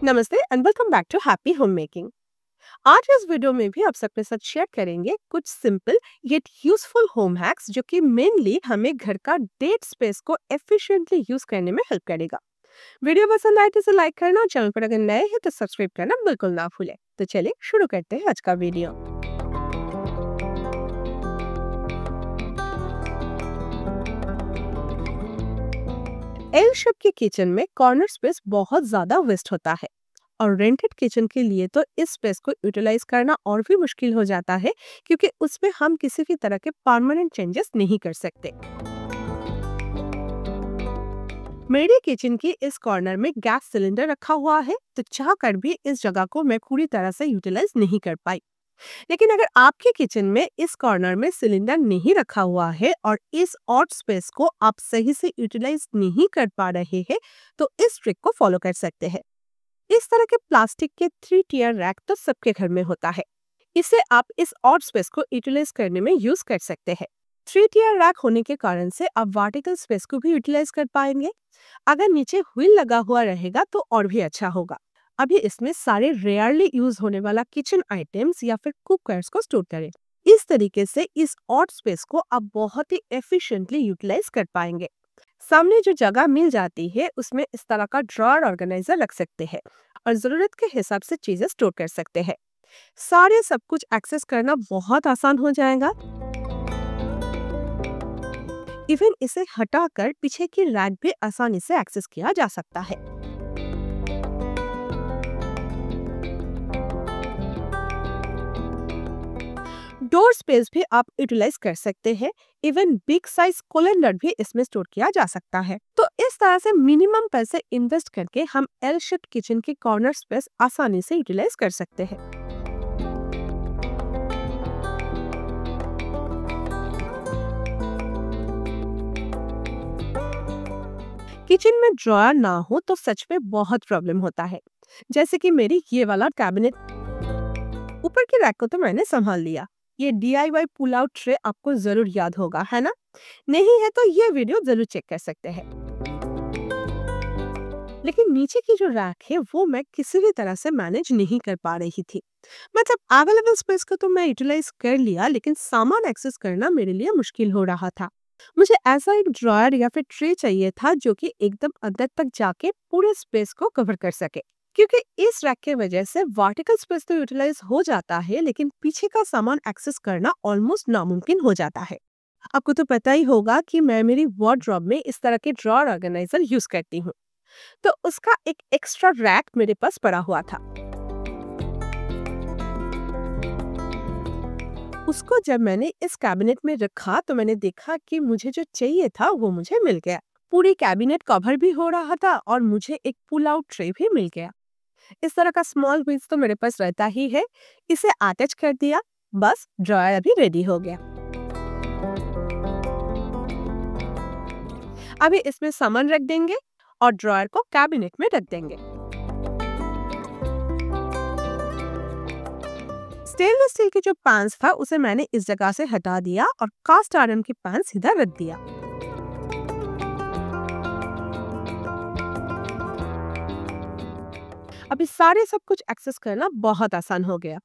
नमस्ते and welcome back to happy home making. आज इस वीडियो में भी आप सबके साथ शेयर करेंगे कुछ simple yet useful home hacks जो कि मेनली हमें घर का डेड स्पेस को एफिशिएंटली यूज करने में हेल्प करेगा। वीडियो पसंद आए तो इसे लाइक करना और चैनल पर अगर नए हैं तो सब्सक्राइब करना बिल्कुल ना भूलें। तो चलिए शुरू करते हैं आज का वीडियो। एल शेप के किचन में कॉर्नर स्पेस बहुत ज्यादा वेस्ट होता है और रेंटेड किचन के लिए तो इस स्पेस को यूटिलाइज करना और भी मुश्किल हो जाता है क्योंकि उसमें हम किसी भी तरह के परमानेंट चेंजेस नहीं कर सकते। मेरे किचन की इस कॉर्नर में गैस सिलेंडर रखा हुआ है तो चाह कर भी इस जगह को मैं पूरी तरह से यूटिलाइज नहीं कर पाई। लेकिन अगर आपके किचन में इस कॉर्नर में सिलेंडर नहीं रखा हुआ है और इस ऑड स्पेस को आप सही से यूटिलाइज नहीं कर पा रहे हैं तो इस ट्रिक को फॉलो कर सकते हैं। इस तरह के प्लास्टिक के 3 टियर रैक तो सबके घर में होता है। इसे आप इस ऑड स्पेस को यूटिलाइज करने में यूज कर सकते हैं। 3 टियर रैक होने के कारण से आप वर्टिकल स्पेस को भी यूटिलाइज कर पाएंगे। अगर नीचे व्हील लगा हुआ रहेगा तो और भी अच्छा होगा। अभी इसमें सारे रेयरली यूज होने वाला किचन आइटम्स या फिर कुकर्स को स्टोर करें। इस तरीके से इस ऑड स्पेस को आप बहुत ही एफिशिएंटली यूटिलाइज कर पाएंगे। सामने जो जगह मिल जाती है उसमें इस तरह का ड्रॉअर ऑर्गेनाइजर रख सकते हैं और जरूरत के हिसाब से चीजें स्टोर कर सकते हैं। सारे सब कुछ एक्सेस करना बहुत आसान हो जाएगा। इवन इसे हटाकर पीछे की रैक भी आसानी से एक्सेस किया जा सकता है। डोर स्पेस भी आप यूटिलाइज कर सकते हैं। इवन बिग साइज कैलेंडर भी इसमें स्टोर किया जा सकता है। तो इस तरह से मिनिमम पैसे इन्वेस्ट करके हम एल शेप किचन की कॉर्नर स्पेस आसानी से यूटिलाइज कर सकते हैं। किचन में ड्रॉअर ना हो तो सच में बहुत प्रॉब्लम होता है। जैसे कि मेरी ये वाला कैबिनेट। ऊपर के रैक को तो मैंने संभाल लिया। ये DIY पुल आउट ट्रे आपको जरूर याद होगा, है ना? नहीं है तो ये वीडियो जरूर चेक कर सकते हैं। लेकिन नीचे की जो रैक है वो मैं किसी भी तरह से मैनेज नहीं कर पा रही थी। मतलब अवेलेबल स्पेस को तो मैं यूटिलाइज कर लिया लेकिन सामान एक्सेस करना मेरे लिए मुश्किल हो रहा था। मुझे ऐसा एक ड्रॉयर या फिर ट्रे चाहिए था जो कि एकदम अंदर तक जाके पूरे स्पेस को कवर कर सके, क्योंकि इस रैक के वजह से वर्टिकल स्पेस तो यूटिलाइज हो जाता है लेकिन पीछे का सामान एक्सेस करना ऑलमोस्ट नामुमकिन हो जाता है। आपको तो पता ही होगा कि मैं मेरी वार्डरोब में इस तरह के ड्रॉअर ऑर्गेनाइजर यूज करती हूँ, तो उसका एक एक्स्ट्रा रैक मेरे पास पड़ा हुआ था। उसको जब मैंने इस कैबिनेट में रखा तो मैंने देखा कि मुझे जो चाहिए था वो मुझे मिल गया। पूरी कैबिनेट कवर भी हो रहा था और मुझे एक पुल आउट ट्रे भी मिल गया। इस तरह का स्मॉल पीस तो मेरे पास रहता ही है। इसे अटैच कर दिया, बस ड्रॉयर अभी रेडी हो गया। अभी इसमें सामान रख देंगे और ड्रॉयर को कैबिनेट में रख देंगे। स्टेनलेस स्टील के जो पैन्स था उसे मैंने इस जगह से हटा दिया और कास्ट आयरन की पैन सीधा रख दिया। अभी सारे सब कुछ एक्सेस करना बहुत आसान हो गया।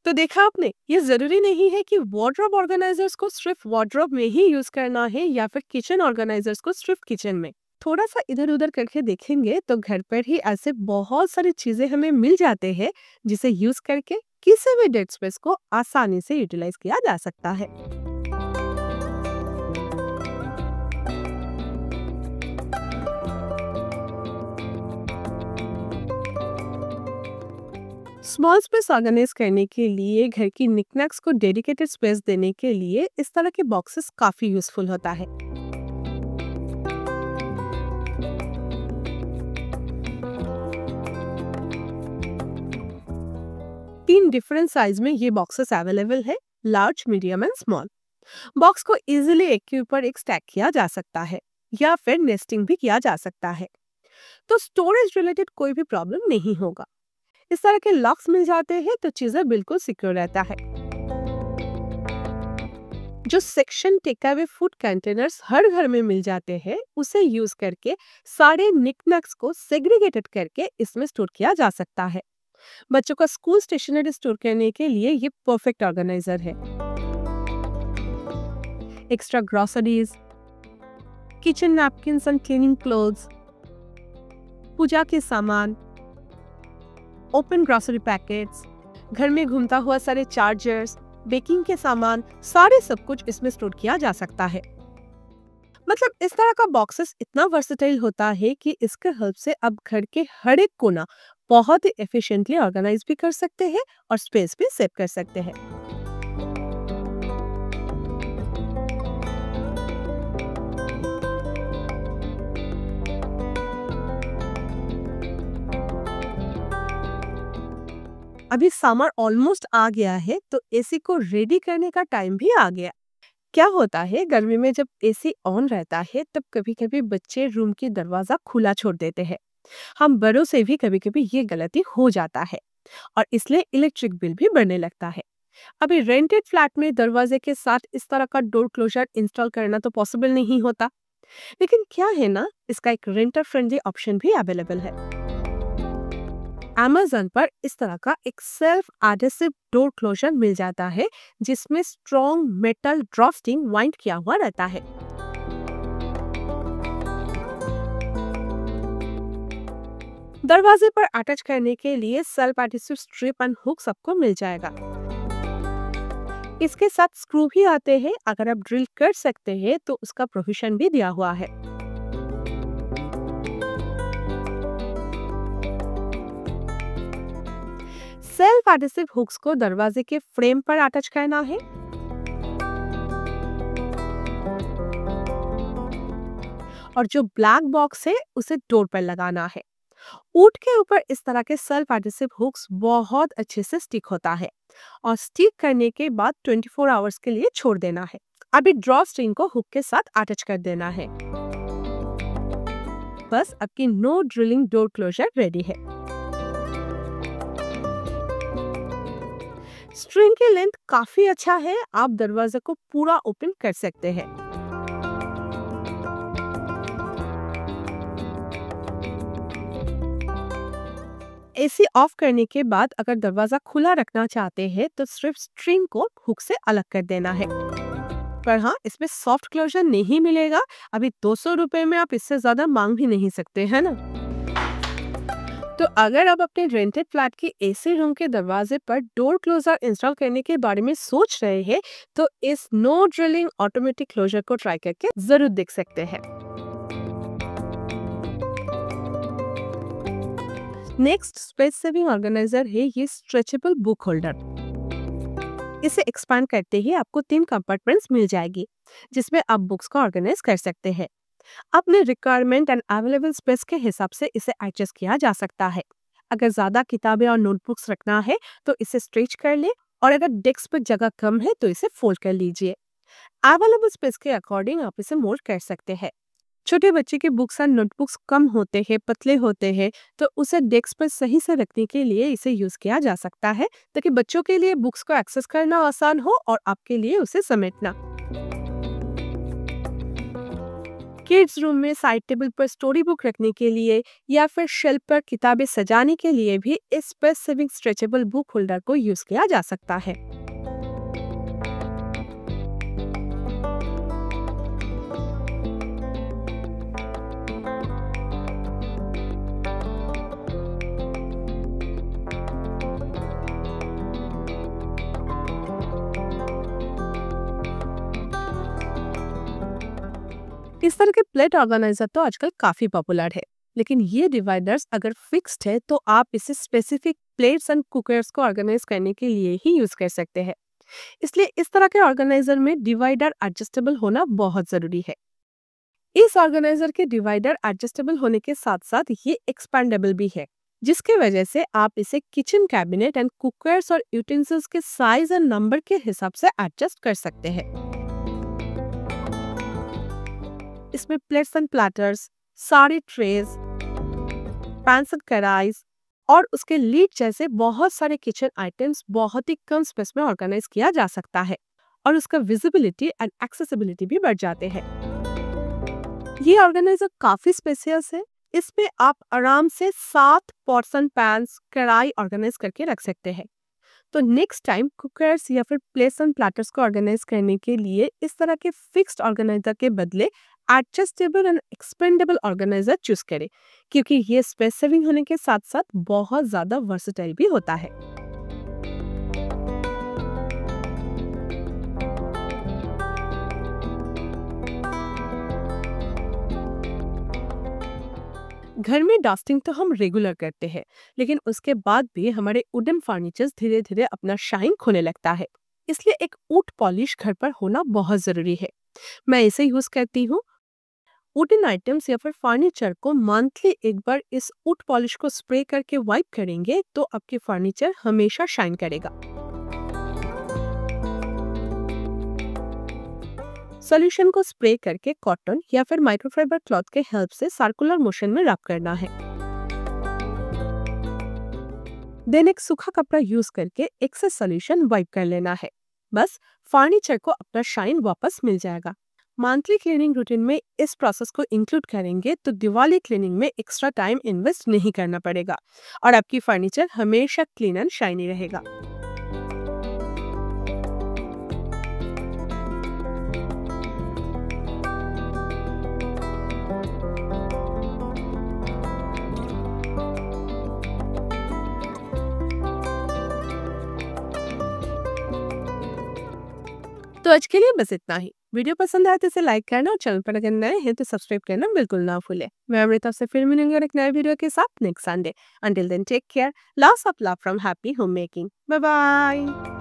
तो देखा आपने, ये जरूरी नहीं है कि वार्डरोब ऑर्गेनाइजर्स को सिर्फ वार्डरोब में ही यूज करना है या फिर किचन ऑर्गेनाइजर्स को सिर्फ किचन में। थोड़ा सा इधर उधर करके देखेंगे तो घर पर ही ऐसे बहुत सारी चीजें हमें मिल जाते हैं जिसे यूज करके किसी भी डेड स्पेस को आसानी से यूटिलाइज किया जा सकता है। स्मॉल स्पेस ऑर्गेनाइज करने के लिए, घर की निकनैक्स को डेडिकेटेड स्पेस देने के लिए इस तरह के बॉक्सेस काफी यूजफुल होता है। तीन डिफरेंट साइज में ये बॉक्सेस अवेलेबल है, large, medium and small. Box को इजीली एक के ऊपर एक स्टैक किया जा सकता है या फिर नेस्टिंग भी किया जा सकता है, तो स्टोरेज रिलेटेड कोई भी प्रॉब्लम नहीं होगा। इस तरह के लॉक्स मिल जाते हैं तो चीजें बिल्कुल सिक्योर रहता है। जो section take away food containers हर घर में मिल जाते हैं, उसे यूज करके सारे निकनक्स को सेग्रीगेटेड करके इसमें स्टोर किया जा सकता है। बच्चों का स्कूल स्टेशनरी स्टोर करने के लिए ये परफेक्ट ऑर्गेनाइजर है। Extra groceries, kitchen napkins and cleaning cloths, puja के सामान, ओपन ग्रोसरी पैकेट्स, घर में घूमता हुआ सारे चार्जर्स, बेकिंग के सामान, सारे सब कुछ इसमें स्टोर किया जा सकता है। मतलब इस तरह का बॉक्सेस इतना वर्सेटाइल होता है कि इसके हेल्प से आप घर के हर एक कोना बहुत ही एफिशिएंटली ऑर्गेनाइज भी कर सकते हैं और स्पेस भी सेव कर सकते हैं। अभी समर ऑलमोस्ट आ गया है, तो एसी को रेडी करने का टाइम भी आ गया। क्या होता है, गर्मी में जब एसी ऑन रहता है तब कभी कभी बच्चे रूम की दरवाजा खुला छोड़ देते हैं। हम बड़ों से भी कभी कभी ये गलती हो जाता है और इसलिए इलेक्ट्रिक बिल भी बढ़ने लगता है। अभी रेंटेड फ्लैट में दरवाजे के साथ इस तरह का डोर क्लोजर इंस्टॉल करना तो पॉसिबल नहीं होता, लेकिन क्या है ना, इसका एक रेंटर फ्रेंडली ऑप्शन भी अवेलेबल है। Amazon पर इस तरह का एक सेल्फ एडहेसिव डोर क्लोजर मिल जाता है, जिसमें स्ट्रॉन्ग मेटल ड्राफ्टिंग वाइंड किया हुआ रहता है। दरवाजे पर अटैच करने के लिए self adhesive strip and hook सबको मिल जाएगा। इसके साथ स्क्रू भी आते हैं, अगर आप ड्रिल कर सकते हैं तो उसका प्रोविजन भी दिया हुआ है। सेल्फ एडहेसिव हुक्स को दरवाजे के फ्रेम पर अटैच करना है। और जो ब्लैक बॉक्स है उसे डोर पर लगाना है। वुड के ऊपर इस तरह के सेल्फ एडहेसिव हुक्स बहुत अच्छे से स्टिक होता है और स्टिक करने के बाद 24 आवर्स के लिए छोड़ देना है। अभी ड्रॉ स्ट्रिंग को हुक के साथ अटैच कर देना है। बस आपकी no drilling door closer ready है। स्ट्रिंग की लेंथ काफी अच्छा है, आप दरवाजे को पूरा ओपन कर सकते हैं। एसी ऑफ करने के बाद अगर दरवाजा खुला रखना चाहते हैं तो सिर्फ स्ट्रिंग को हुक से अलग कर देना है। पर हाँ, इसमें सॉफ्ट क्लोजर नहीं मिलेगा। अभी 200 रुपए में आप इससे ज्यादा मांग भी नहीं सकते, है ना। तो अगर आप अपने रेंटेड फ्लैट के एसी रूम के दरवाजे पर डोर क्लोजर इंस्टॉल करने के बारे में सोच रहे हैं, तो इस नो ड्रिलिंग ऑटोमेटिक क्लोजर को ट्राई करके जरूर देख सकते हैं। नेक्स्ट स्पेस सेविंग ऑर्गेनाइजर है ये स्ट्रेचेबल बुक होल्डर। इसे एक्सपैंड करते ही आपको 3 कंपार्टमेंट्स मिल जाएगी, जिसमें आप बुक्स को ऑर्गेनाइज कर सकते हैं। अपने रिक्वायरमेंट एंड अवेलेबल स्पेस के हिसाब से इसे एडजस्ट किया जा सकता है। अगर ज्यादा किताबें और नोटबुक्स रखना है तो इसे स्ट्रेच कर ले, और अगर डेस्क पर जगह कम है तो इसे फोल्ड कर लीजिए। अवेलेबल स्पेस के अकॉर्डिंग आप इसे मोल्ड कर सकते हैं। छोटे बच्चे के बुक्स एंड नोटबुक्स कम होते हैं, पतले होते हैं, तो उसे डेस्क पर सही से रखने के लिए इसे यूज किया जा सकता है, ताकि बच्चों के लिए बुक्स को एक्सेस करना आसान हो और आपके लिए उसे समेटना। किड्स रूम में साइड टेबल पर स्टोरी बुक रखने के लिए या फिर शेल्फ पर किताबें सजाने के लिए भी इस space saving stretchable book holder को यूज किया जा सकता है। इस तरह के प्लेट ऑर्गेनाइजर तो आजकल काफी पॉपुलर है, लेकिन ये डिवाइडर्स अगर फिक्स्ड है तो आप इसे स्पेसिफिक प्लेट्स एंड कुकर्स को ऑर्गेनाइज करने के लिए ही यूज कर सकते हैं। इसलिए इस तरह के ऑर्गेनाइजर में डिवाइडर एडजस्टेबल होना बहुत जरूरी है। इस ऑर्गेनाइजर के डिवाइडर एडजस्टेबल होने के साथ साथ ये एक्सपेंडेबल भी है, जिसके वजह से आप इसे किचन कैबिनेट एंड कुकर्स और यूटेंसिल्स के साइज एंड नंबर के हिसाब से एडजस्ट कर सकते हैं। इसमें प्लेट्स एंड प्लेटर्स, सारे ट्रेज, पैन्स एंड कढ़ाईज और उसके लीड जैसे बहुत सारे किचन आइटम्स बहुत ही कम स्पेस में ऑर्गेनाइज किया जा सकता है। और उसका विजिबिलिटी एंड एक्सेसिबिलिटी भी बढ़ जाते हैं। ये ऑर्गेनाइजर काफी स्पेसियस है। इसमें आप आराम से 7 पोर्शन पैन्स कढ़ाई ऑर्गेनाइज करके रख सकते हैं। तो नेक्स्ट टाइम कुकर्स या फिर प्लेट्स एंड प्लेटर्स को ऑर्गेनाइज करने के लिए इस तरह के फिक्स्ड ऑर्गेनाइजर के बदले adjustable and expandable organizer choose करें, क्योंकि ये स्पेस सेविंग होने के साथ साथ बहुत ज्यादा वर्सेटाइल भी होता है। घर में डस्टिंग तो हम रेगुलर करते हैं, लेकिन उसके बाद भी हमारे वुडन फर्नीचर्स धीरे धीरे अपना शाइन खोने लगता है। इसलिए एक वुड पॉलिश घर पर होना बहुत जरूरी है। मैं इसे यूज करती हूँ। वुडन आइटम्स या फिर फर्नीचर को मंथली एक बार इस वुड पॉलिश को स्प्रे करके वाइप करेंगे तो आपके फर्नीचर हमेशा शाइन करेगा। सॉल्यूशन को स्प्रे करके कॉटन या फिर माइक्रोफाइबर क्लॉथ के हेल्प से सर्कुलर मोशन में रब करना है। देन एक सूखा कपड़ा यूज करके एक्सेस सॉल्यूशन वाइप कर लेना है। बस फर्नीचर को अपना शाइन वापस मिल जाएगा। मंथली क्लीनिंग रूटीन में इस प्रोसेस को इंक्लूड करेंगे तो दिवाली क्लीनिंग में एक्स्ट्रा टाइम इन्वेस्ट नहीं करना पड़ेगा और आपकी फर्नीचर हमेशा क्लीन एंड शाइनी रहेगा। तो आज के लिए बस इतना ही। वीडियो पसंद आए तो इसे लाइक करना और चैनल पर अगर नए हैं तो सब्सक्राइब करना बिल्कुल ना भूलें। मैं अमृता से फिर मिलूंगी और एक नए वीडियो के साथ next Sunday. Until then take care, lots of love from happy home making. Bye bye.